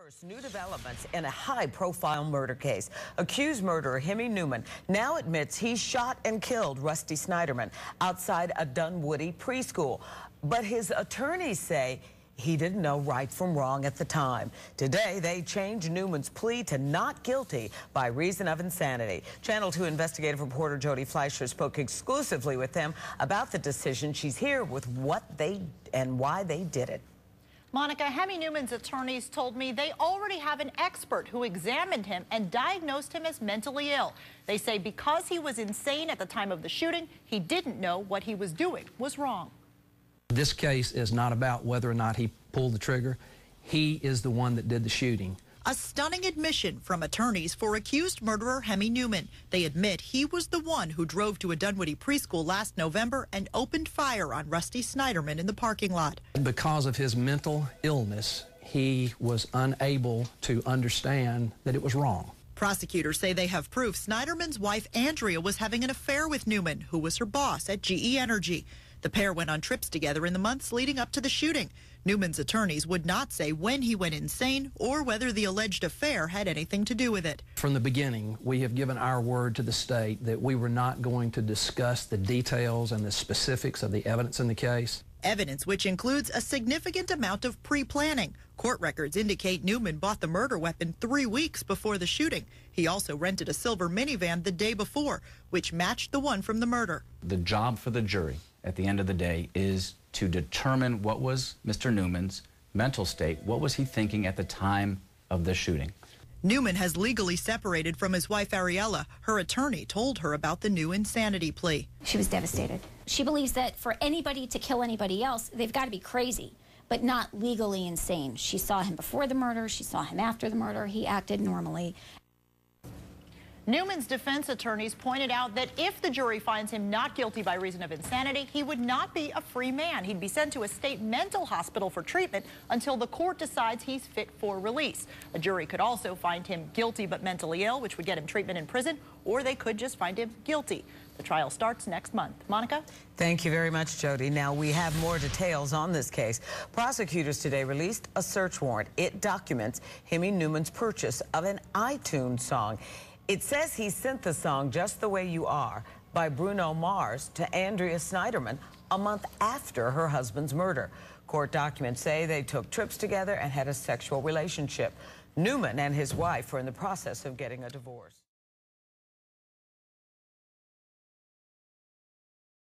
First, new developments in a high-profile murder case. Accused murderer Hemi Neuman now admits he shot and killed Rusty Snyderman outside a Dunwoody preschool. But his attorneys say he didn't know right from wrong at the time. Today, they changed Neuman's plea to not guilty by reason of insanity. Channel 2 investigative reporter Jody Fleischer spoke exclusively with them about the decision. She's here with what they and why they did it. Monica, Hemi Neuman's attorneys told me they already have an expert who examined him and diagnosed him as mentally ill. They say because he was insane at the time of the shooting, he didn't know what he was doing was wrong. This case is not about whether or not he pulled the trigger. He is the one that did the shooting. A stunning admission from attorneys for accused murderer Hemi Neuman. They admit he was the one who drove to a Dunwoody preschool last November and opened fire on Rusty Snyderman in the parking lot. Because of his mental illness, he was unable to understand that it was wrong. Prosecutors say they have proof Snyderman's wife Andrea was having an affair with Neuman, who was her boss at GE Energy. The pair went on trips together in the months leading up to the shooting. Neuman's attorneys would not say when he went insane or whether the alleged affair had anything to do with it. From the beginning, we have given our word to the state that we were not going to discuss the details and the specifics of the evidence in the case. Evidence which includes a significant amount of pre-planning. Court records indicate Neuman bought the murder weapon 3 weeks before the shooting. He also rented a silver minivan the day before, which matched the one from the murder. The job for the jury at the end of the day is to determine what was Mr. Neuman's mental state. What was he thinking at the time of the shooting? Neuman has legally separated from his wife Ariella. Her attorney told her about the new insanity plea. She was devastated. She believes that for anybody to kill anybody else, they've got to be crazy, but not legally insane. She saw him before the murder. She saw him after the murder. He acted normally. Neuman's defense attorneys pointed out that if the jury finds him not guilty by reason of insanity, he would not be a free man. He'd be sent to a state mental hospital for treatment until the court decides he's fit for release. A jury could also find him guilty but mentally ill, which would get him treatment in prison, or they could just find him guilty. The trial starts next month. Monica? Thank you very much, Jody. Now, we have more details on this case. Prosecutors today released a search warrant. It documents Hemi Neuman's purchase of an iTunes song. It says he sent the song Just the Way You Are by Bruno Mars to Andrea Snyderman a month after her husband's murder. Court documents say they took trips together and had a sexual relationship. Neuman and his wife were in the process of getting a divorce.